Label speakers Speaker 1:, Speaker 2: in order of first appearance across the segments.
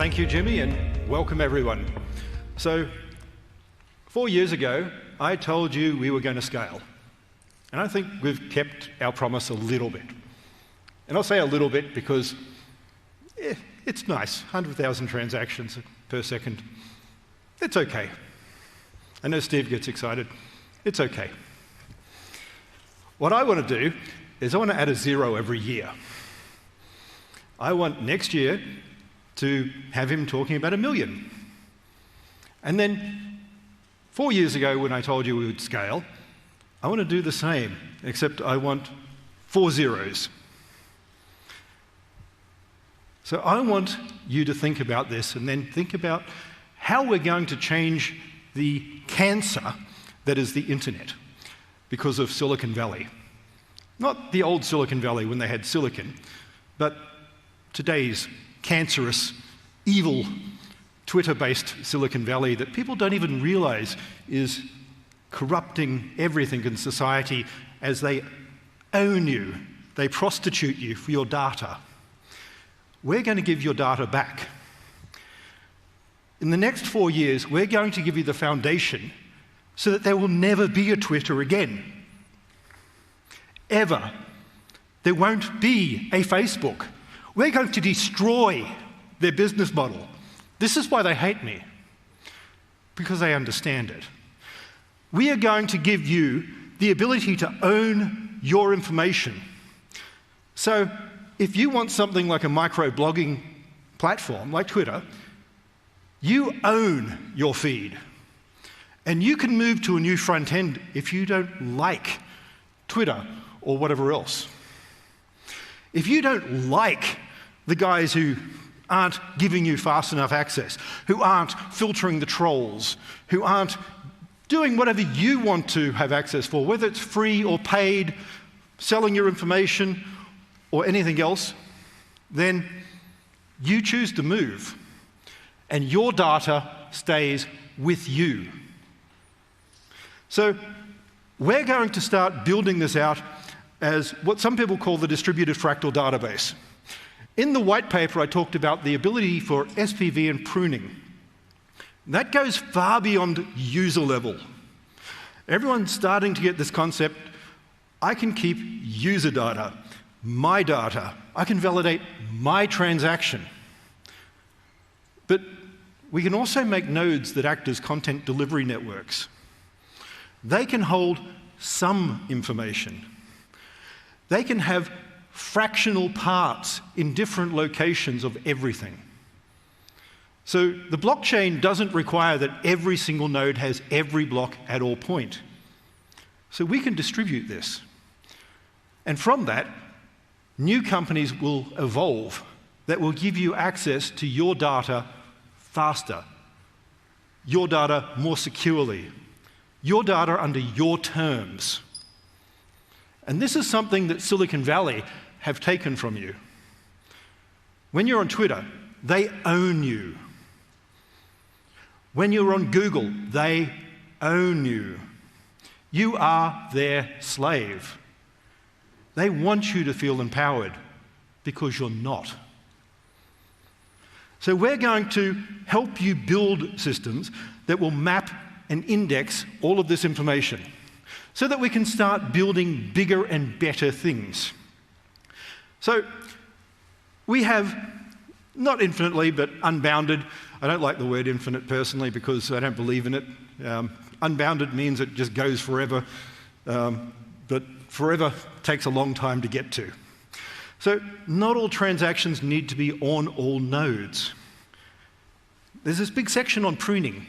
Speaker 1: Thank you, Jimmy, and welcome everyone. So, 4 years ago, I told you we were going to scale. And I think we've kept our promise a little bit. And I'll say a little bit because it's nice, 100,000 transactions per second. It's okay. I know Steve gets excited. It's okay. What I want to do is I want to add a zero every year. I want next year to have him talking about 1 million. And then 4 years ago when I told you we would scale, I want to do the same, except I want 4 zeros. So I want you to think about this and then think about how we're going to change the cancer that is the internet because of Silicon Valley. Not the old Silicon Valley when they had silicon, but today's cancerous, evil, Twitter-based Silicon Valley that people don't even realize is corrupting everything in society as they own you. They prostitute you for your data. We're going to give your data back. In the next 4 years, we're going to give you the foundation so that there will never be a Twitter again. Ever. There won't be a Facebook. We're going to destroy their business model. This is why they hate me, because they understand it. We are going to give you the ability to own your information. So if you want something like a micro-blogging platform like Twitter, you own your feed. And you can move to a new front end if you don't like Twitter or whatever else. If you don't like the guys who aren't giving you fast enough access, who aren't filtering the trolls, who aren't doing whatever you want to have access for, whether it's free or paid, selling your information or anything else, then you choose to move and your data stays with you. So we're going to start building this out as what some people call the distributed fractal database. In the white paper, I talked about the ability for SPV and pruning. That goes far beyond user level. Everyone's starting to get this concept. I can keep user data, my data. I can validate my transaction. But we can also make nodes that act as content delivery networks. They can hold some information. They can have fractional parts in different locations of everything. So the blockchain doesn't require that every single node has every block at all point. So we can distribute this. And from that, new companies will evolve that will give you access to your data faster, your data more securely, your data under your terms. And this is something that Silicon Valley have taken from you. When you're on Twitter, they own you. When you're on Google, they own you. You are their slave. They want you to feel empowered because you're not. So we're going to help you build systems that will map and index all of this information so that we can start building bigger and better things. So we have, not infinitely, but unbounded. I don't like the word infinite personally because I don't believe in it. Unbounded means it just goes forever, but forever takes a long time to get to. So not all transactions need to be on all nodes. There's this big section on pruning.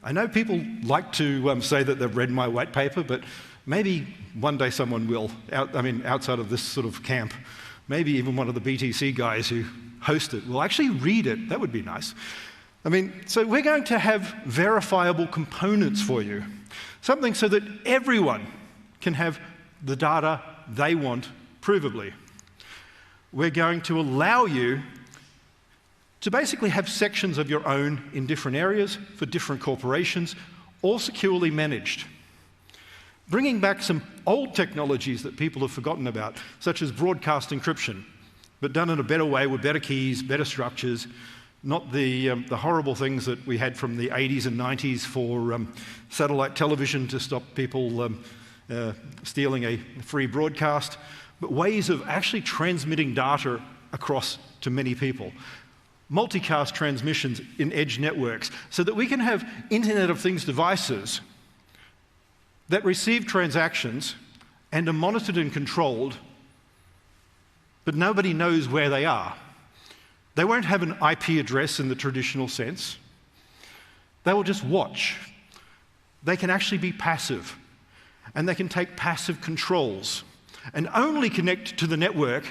Speaker 1: I know people like to say that they've read my white paper, but maybe one day someone will, outside of this sort of camp. Maybe even one of the BTC guys who host it will actually read it. That would be nice. So we're going to have verifiable components for you. Something so that everyone can have the data they want provably. We're going to allow you to basically have sections of your own in different areas for different corporations, all securely managed. Bringing back some old technologies that people have forgotten about, such as broadcast encryption. but done in a better way with better keys, better structures, not the horrible things that we had from the 80s and 90s for satellite television to stop people stealing a free broadcast, but ways of actually transmitting data across to many people. Multicast transmissions in edge networks so that we can have Internet of Things devices that receive transactions and are monitored and controlled, but nobody knows where they are. They won't have an IP address in the traditional sense. They will just watch. They can actually be passive, and they can take passive controls and only connect to the network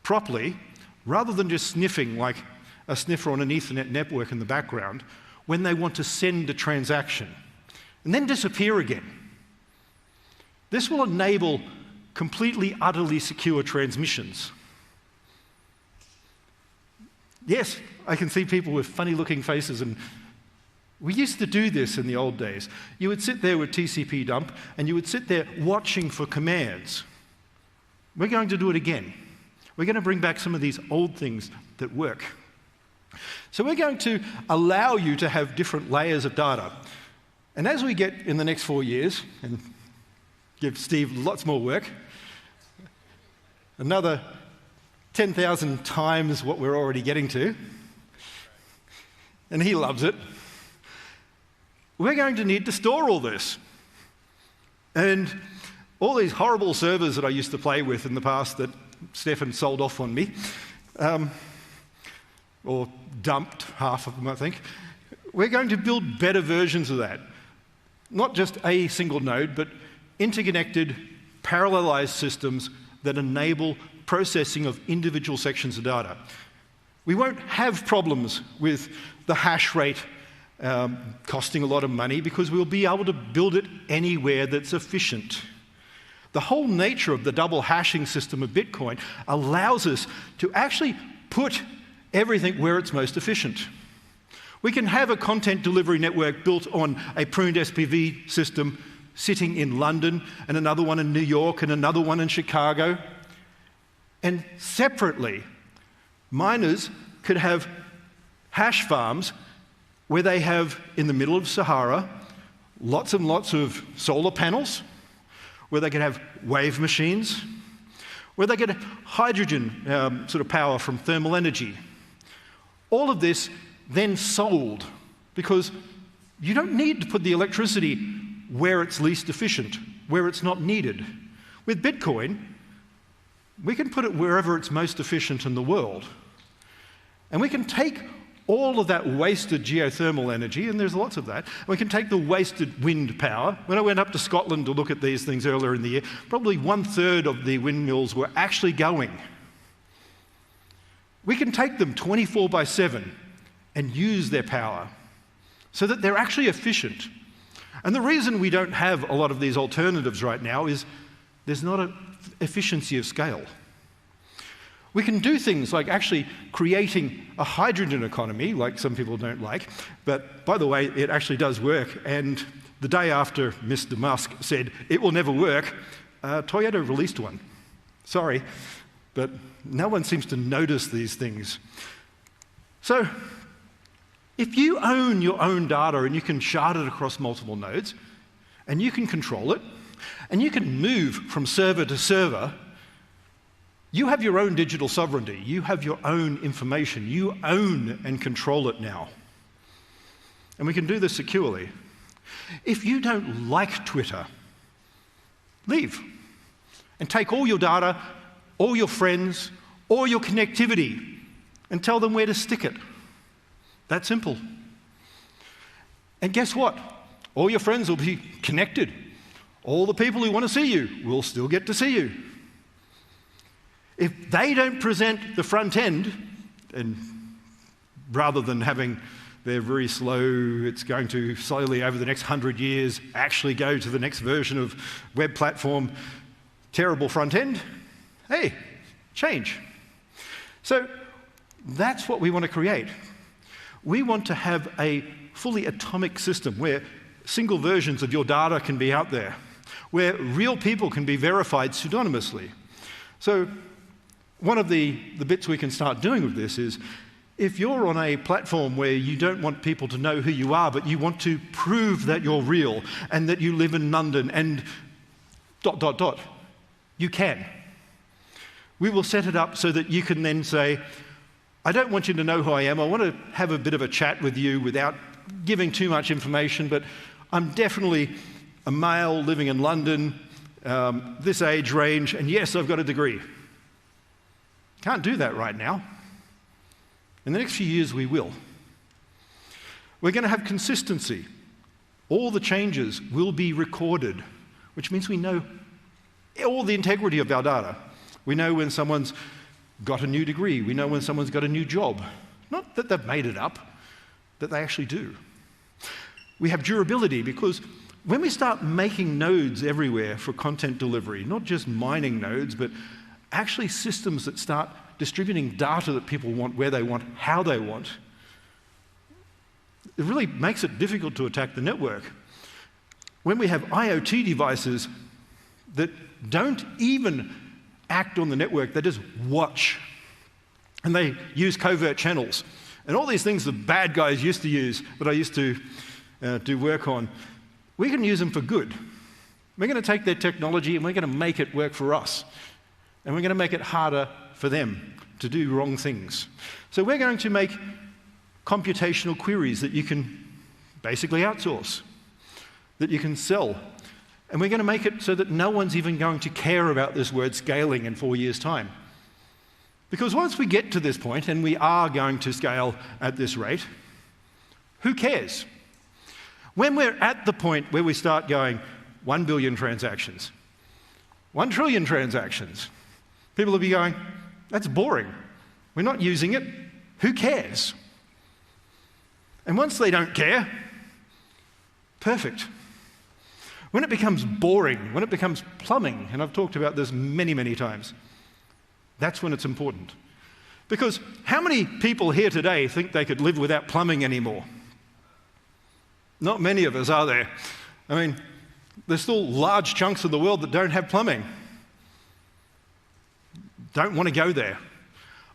Speaker 1: properly rather than just sniffing like a sniffer on an Ethernet network in the background when they want to send a transaction and then disappear again. This will enable completely, utterly secure transmissions. Yes, I can see people with funny-looking faces, and we used to do this in the old days. You would sit there with TCP dump, and you would sit there watching for commands. We're going to do it again. We're going to bring back some of these old things that work. So we're going to allow you to have different layers of data. And as we get in the next 4 years, and give Steve lots more work, another 10,000 times what we're already getting to, and he loves it, we're going to need to store all this. And all these horrible servers that I used to play with in the past that Stefan sold off on me, or dumped half of them, I think, we're going to build better versions of that. Not just a single node, but interconnected, parallelized systems that enable processing of individual sections of data. We won't have problems with the hash rate costing a lot of money because we'll be able to build it anywhere that's efficient. The whole nature of the double hashing system of Bitcoin allows us to actually put everything where it's most efficient. We can have a content delivery network built on a pruned SPV system sitting in London, and another one in New York, and another one in Chicago. And separately, miners could have hash farms where they have, in the middle of Sahara, lots and lots of solar panels, where they could have wave machines, where they could have hydrogen sort of power from thermal energy. All of this then sold, because you don't need to put the electricity where it's least efficient, where it's not needed. With Bitcoin, we can put it wherever it's most efficient in the world. And we can take all of that wasted geothermal energy, and there's lots of that, and we can take the wasted wind power. When I went up to Scotland to look at these things earlier in the year, probably 1/3 of the windmills were actually going. We can take them 24/7 and use their power so that they're actually efficient. And the reason we don't have a lot of these alternatives right now is there's not an efficiency of scale. We can do things like actually creating a hydrogen economy, like some people don't like, but by the way, it actually does work. And the day after Mr. Musk said it will never work, Toyota released one. Sorry, but no one seems to notice these things. So if you own your own data and you can shard it across multiple nodes, and you can control it, and you can move from server to server, you have your own digital sovereignty. You have your own information. You own and control it now. And we can do this securely. If you don't like Twitter, leave and take all your data, all your friends, all your connectivity, and tell them where to stick it. That simple. And guess what? All your friends will be connected. All the people who want to see you will still get to see you. If they don't present the front end, and rather than having their very slow, it's going to slowly over the next 100 years actually go to the next version of web platform, terrible front end, hey, change. So that's what we want to create. We want to have a fully atomic system where single versions of your data can be out there, where real people can be verified pseudonymously. So One of the bits we can start doing with this is, if you're on a platform where you don't want people to know who you are, but you want to prove that you're real and that you live in London and ... you can. We will set it up so that you can then say, I don't want you to know who I am. I want to have a bit of a chat with you without giving too much information, but I'm definitely a male living in London, this age range, and yes, I've got a degree. Can't do that right now. In the next few years, we will. We're going to have consistency. All the changes will be recorded, which means we know all the integrity of our data. We know when someone's got a new degree. We know when someone's got a new job. Not that they've made it up, that they actually do. We have durability because when we start making nodes everywhere for content delivery, not just mining nodes, but actually systems that start distributing data that people want, where they want, how they want, it really makes it difficult to attack the network. When we have IoT devices that don't even act on the network, they just watch, and they use covert channels, and all these things the bad guys used to use, that I used to do work on, we can use them for good. We're going to take their technology and we're going to make it work for us. And we're going to make it harder for them to do wrong things. So we're going to make computational queries that you can basically outsource, that you can sell. And we're going to make it so that no one's even going to care about this word scaling in 4 years' time. Because once we get to this point, and we are going to scale at this rate, who cares? When we're at the point where we start going 1 billion transactions, 1 trillion transactions, people will be going, that's boring. We're not using it. Who cares? And once they don't care, perfect. When it becomes boring, when it becomes plumbing, and I've talked about this many, many times, that's when it's important. Because how many people here today think they could live without plumbing anymore? Not many of us, are there? I mean, there's still large chunks of the world that don't have plumbing. Don't want to go there.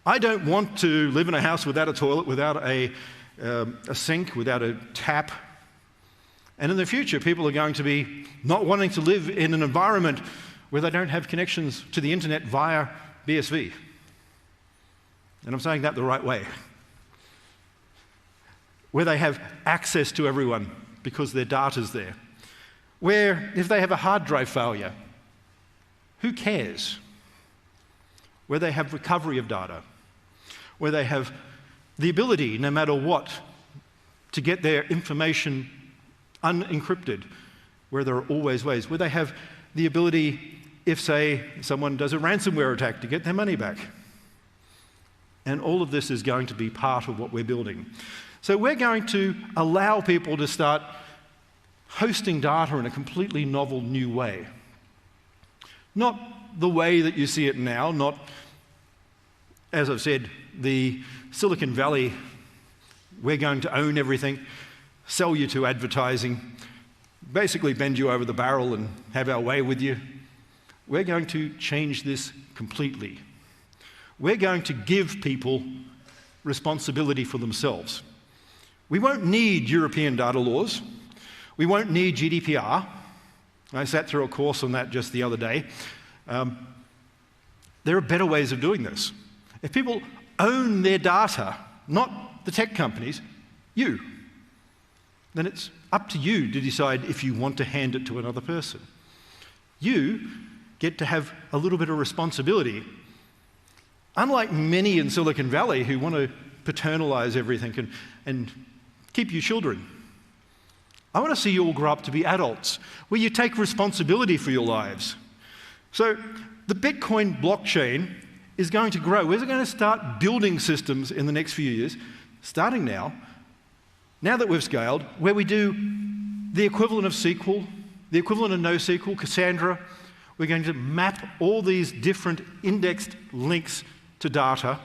Speaker 1: I don't want to live in a house without a toilet, without a sink, without a tap. And in the future, people are going to be not wanting to live in an environment where they don't have connections to the internet via BSV. And I'm saying that the right way. Where they have access to everyone because their data's there. Where if they have a hard drive failure, who cares? Where they have recovery of data. Where they have the ability, no matter what, to get their information unencrypted, where there are always ways, where they have the ability, if, say, someone does a ransomware attack, to get their money back. And all of this is going to be part of what we're building. So we're going to allow people to start hosting data in a completely novel new way. Not the way that you see it now, not, as I've said, the Silicon Valley, we're going to own everything, sell you to advertising, basically bend you over the barrel and have our way with you. We're going to change this completely. We're going to give people responsibility for themselves. We won't need European data laws. We won't need GDPR. I sat through a course on that just the other day. There are better ways of doing this. If people own their data, not the tech companies, you, then it's up to you to decide if you want to hand it to another person. You get to have a little bit of responsibility. Unlike many in Silicon Valley who want to paternalize everything and keep you children, I want to see you all grow up to be adults, where you take responsibility for your lives. So the Bitcoin blockchain is going to grow. We're going to start building systems in the next few years, starting now that we've scaled, where we do the equivalent of SQL, the equivalent of NoSQL, Cassandra. We're going to map all these different indexed links to data